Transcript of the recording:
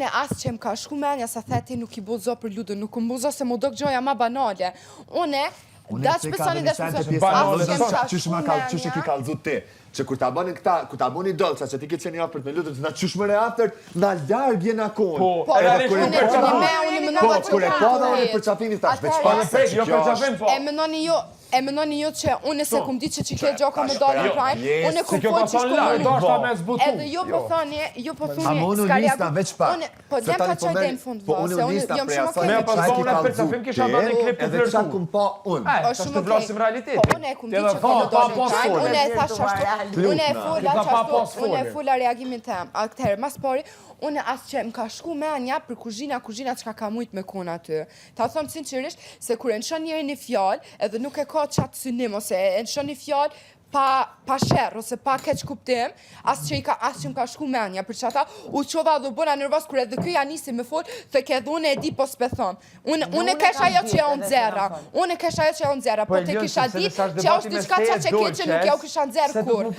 Unë asë që më ka shku menja sa theti nuk i bozo për ludën, nuk më bozo se më do gjoja ma banale. Unë da që pësoni dhe Qështë e ki kalzu ti, që kur ta bëni këta, kur ta bëni dolca, që ti ke qeni afërt me lutën, na qysh më reaftër, na larg jena konë. Po, kur e pa dhe unë për qafini thash, veç pa e menoni jo që unë se kum ditë që ke gjoka më dalë në prajmë, unë kum po që shku edhe jo po thoni, s'ka reagu. Po djem ka qaj dhe në fund, se unë jom shumë okej. Me pas unë për qafim kisha da një klip të edhe qa kum pa unë. Po shumë okej. Po unë e kum ditë që ke më dalë në prajmë, unë e thash ashtu, unë e fulla reagimin tem. Atëherë, mas pari, unë asë që më ka shku menja për kuzhina që ka mujt me kona aty. Ta thomë sinqerisht se kur e nëshon njëri një fjallë, edhe nuk e ka qatë synim, ose e nëshon një fjallë pa sherë, ose pa keq kuptim, asë që më ka shku menja, për që ata u qova dhe u bëna nërvas, kur edhe këja nisi me fol, thë ke dhe unë e di po s'pe thonë. Unë e kesh ajo që ja unë zera, po te kisha dit që është diçka qa që ke që nuk ja u kisha nxerë kur.